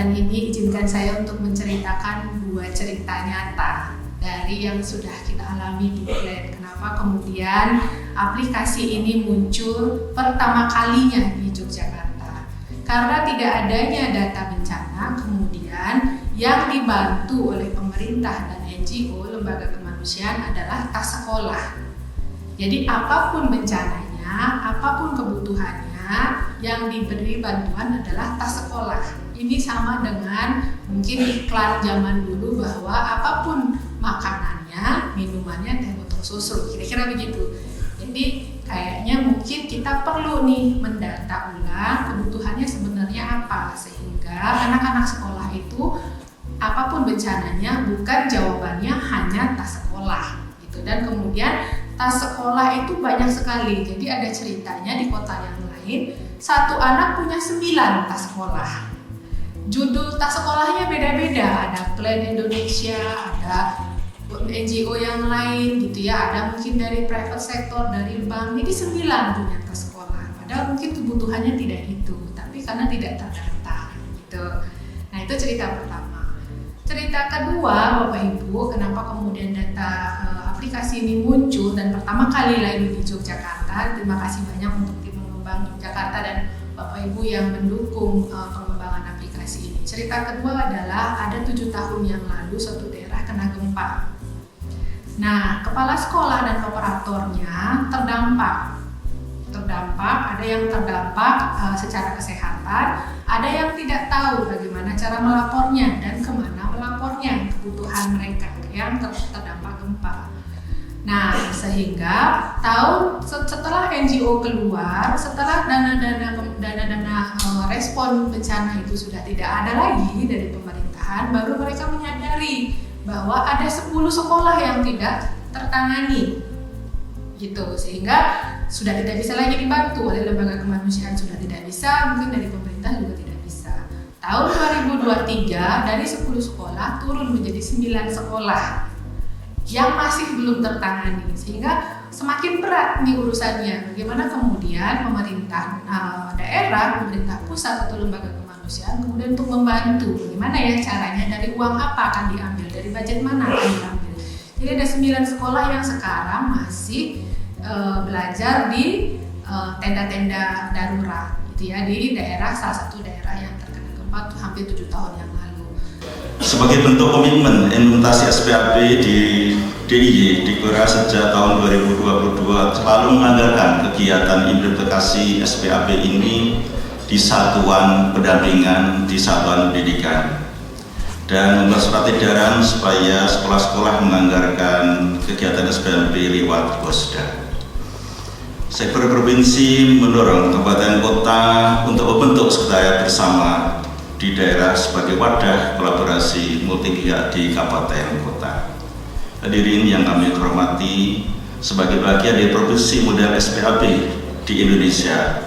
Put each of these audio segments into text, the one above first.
kesempatan ini izinkan saya untuk menceritakan dua cerita nyata dari yang sudah kita alami di Plan. Kenapa kemudian aplikasi ini muncul pertama kalinya di Yogyakarta? Karena tidak adanya data bencana, kemudian yang dibantu oleh pemerintah dan NGO, lembaga kemanusiaan adalah tas sekolah. Jadi apapun bencananya, apapun kebutuhannya, yang diberi bantuan adalah tas sekolah. Ini sama dengan mungkin iklan zaman dulu bahwa apapun makanannya, minumannya, teh botol susu, kira-kira begitu. Jadi kayaknya mungkin kita perlu nih mendata ulang kebutuhannya sebenarnya apa, sehingga anak-anak sekolah itu apapun bencananya bukan jawabannya hanya tas sekolah gitu. Dan kemudian tas sekolah itu banyak sekali. Jadi ada ceritanya di kota yang lain, satu anak punya 9 tas sekolah. Judul tas sekolahnya beda-beda, ada Plan Indonesia, ada NGO yang lain gitu ya, ada mungkin dari private sector, dari bank. Jadi 9 punya tas sekolah. Padahal mungkin kebutuhannya tidak itu, tapi karena tidak terdata gitu. Nah, itu cerita pertama. Cerita kedua, Bapak Ibu, kenapa kemudian data aplikasi ini muncul dan pertama kali lagi di Yogyakarta. Terima kasih banyak untuk tim pengembang Yogyakarta dan Bapak Ibu yang mendukung pengembangan aplikasi ini. Cerita kedua adalah ada 7 tahun yang lalu suatu daerah kena gempa. Nah, kepala sekolah dan operatornya terdampak. Ada yang terdampak secara kesehatan, ada yang tidak tahu bagaimana cara melapornya dan kemana melapornya kebutuhan mereka yang terdampak gempa. Nah, sehingga setelah NGO keluar, setelah dana-dana respon bencana itu sudah tidak ada lagi dari pemerintahan, baru mereka menyadari bahwa ada 10 sekolah yang tidak tertangani gitu, sehingga sudah tidak bisa lagi dibantu oleh lembaga kemanusiaan, sudah tidak bisa, mungkin dari pemerintah juga tidak bisa. Tahun 2023 dari 10 sekolah turun menjadi 9 sekolah yang masih belum tertangani, sehingga semakin berat nih urusannya. Bagaimana kemudian pemerintah daerah, pemerintah pusat atau lembaga kemanusiaan kemudian untuk membantu, bagaimana ya caranya, dari uang apa akan diambil, dari budget mana akan diambil. Jadi ada 9 sekolah yang sekarang masih belajar di tenda-tenda darurat gitu ya, di daerah, salah satu daerah yang terkena gempa hampir 7 tahun yang lalu. Sebagai bentuk komitmen implementasi SPAP di DIY di Korea sejak tahun 2022 selalu menganggarkan kegiatan implementasi SPAP ini di satuan pendampingan, di satuan pendidikan, dan membuat surat edaran supaya sekolah-sekolah menganggarkan kegiatan SPAP lewat Posda. Sektor provinsi mendorong kabupaten kota untuk membentuk sekretariat bersama di daerah sebagai wadah kolaborasi multi pihak di kabupaten kota. Hadirin yang kami hormati, sebagai bagian dari provinsi model SPAP di Indonesia,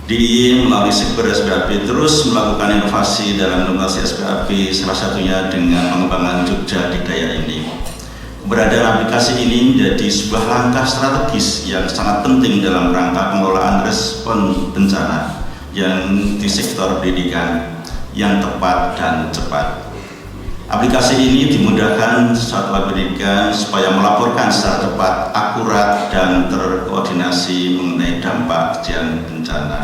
DIY melalui sektor SPAP terus melakukan inovasi dalam implementasi SPAP, salah satunya dengan pengembangan Jogja Dikdaya ini. Keberadaan aplikasi ini menjadi sebuah langkah strategis yang sangat penting dalam rangka pengelolaan respon bencana yang di sektor pendidikan yang tepat dan cepat. Aplikasi ini dimudahkan satuan pendidikan supaya melaporkan secara cepat, akurat, dan terkoordinasi mengenai dampak kejadian bencana.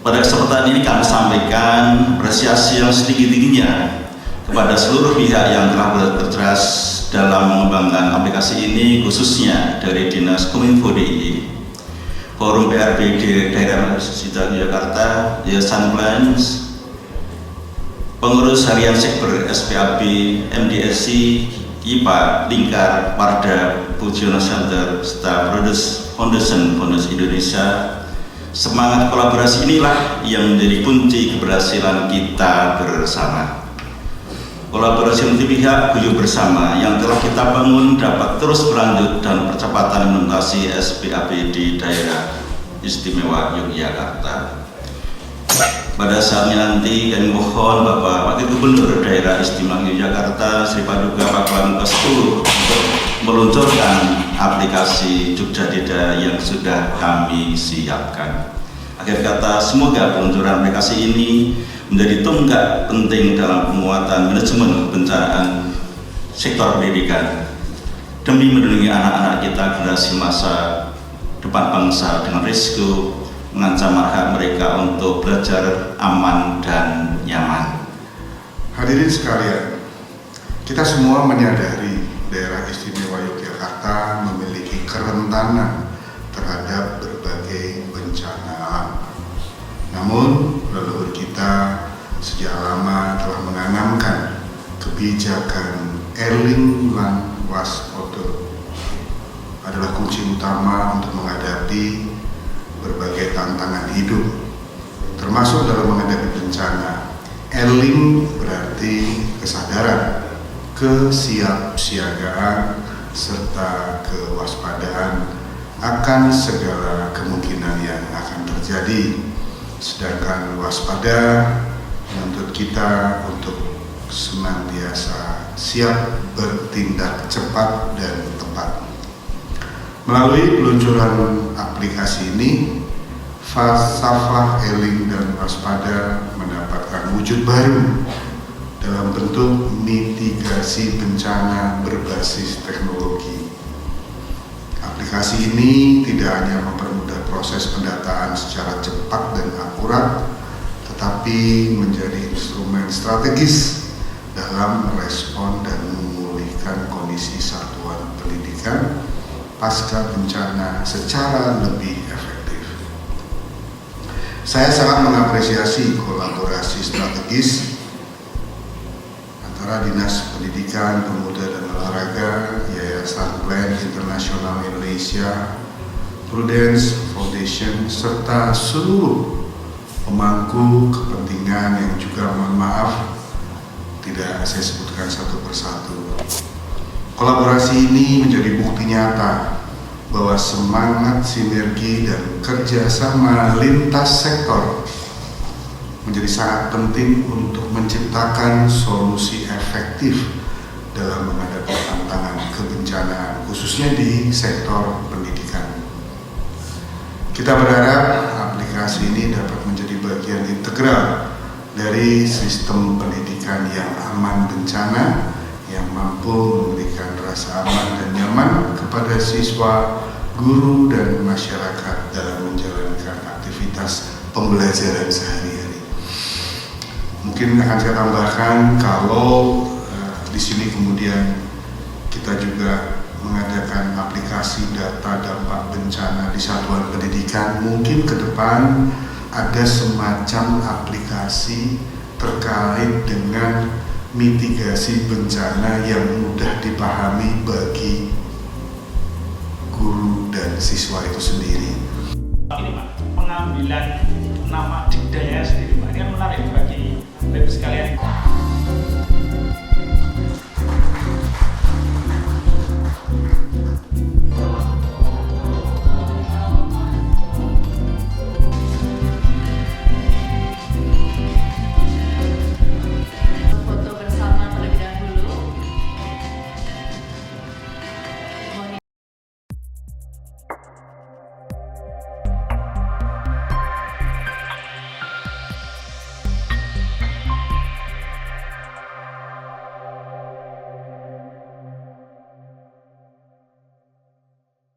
Pada kesempatan ini kami sampaikan apresiasi yang setinggi-tingginya kepada seluruh pihak yang telah berkeras dalam mengembangkan aplikasi ini, khususnya dari Dinas Kominfo DIY, Forum PRBD Daerah Yogyakarta, Yayasan Plans, pengurus harian sekber SPAP, MDSI, IPA, Lingkar, Parda, Pujono Center, serta Brothers Foundation Indonesia. Semangat kolaborasi inilah yang menjadi kunci keberhasilan kita bersama. Kolaborasi multi pihak guyup bersama yang telah kita bangun dapat terus berlanjut dan percepatan implementasi SPAP di daerah istimewa Yogyakarta. Pada saatnya nanti kami mohon Bapak Wakil Gubernur Daerah Istimewa Yogyakarta Sri Paduka Pakualaman ke-10 untuk meluncurkan aplikasi Jogja Dikdaya yang sudah kami siapkan. Akhir kata, semoga peluncuran aplikasi ini menjadi tonggak penting dalam penguatan manajemen kebencanaan sektor pendidikan demi melindungi anak-anak kita generasi masa depan bangsa dengan risiko mengancam hak mereka untuk belajar aman dan nyaman. Hadirin sekalian, kita semua menyadari daerah istimewa Yogyakarta memiliki kerentanan terhadap berbagai bencana alam. Namun, leluhur kita sejak lama telah menanamkan kebijakan eling lan waspada adalah kunci utama untuk menghadapi berbagai tantangan hidup, termasuk dalam menghadapi bencana. Eling berarti kesadaran, kesiapsiagaan, serta kewaspadaan akan segala kemungkinan yang akan terjadi. Sedangkan waspada menuntut kita untuk senantiasa siap bertindak cepat dan tepat. Melalui peluncuran aplikasi ini, falsafah eling dan waspada mendapatkan wujud baru dalam bentuk mitigasi bencana berbasis teknologi. Aplikasi ini tidak hanya mempermudah proses pendataan secara cepat dan akurat, tetapi menjadi instrumen strategis dalam merespon dan memulihkan kondisi satuan pendidikan pasca bencana secara lebih efektif. Saya sangat mengapresiasi kolaborasi strategis antara Dinas Pendidikan, Pemuda dan Olahraga, Yayasan Plan Internasional Indonesia, Prudence Foundation, serta seluruh pemangku kepentingan yang juga, mohon maaf, tidak saya sebutkan satu persatu. Kolaborasi ini menjadi bukti nyata bahwa semangat sinergi dan kerjasama lintas sektor menjadi sangat penting untuk menciptakan solusi efektif dalam menghadapi tantangan kebencanaan, khususnya di sektor pendidikan. Kita berharap aplikasi ini dapat menjadi bagian integral dari sistem pendidikan yang aman bencana, yang mampu memberikan rasa aman dan nyaman kepada siswa, guru, dan masyarakat dalam menjalankan aktivitas pembelajaran sehari-hari. Mungkin akan saya tambahkan kalau di sini kemudian kita juga mengadakan aplikasi data dampak bencana di satuan pendidikan, mungkin ke depan ada semacam aplikasi terkait dengan mitigasi bencana yang mudah dipahami bagi guru dan siswa itu sendiri. Ini Pak, pengambilan nama Dikdaya sendiri Pak, ini kan menarik bagi Bapak sekalian.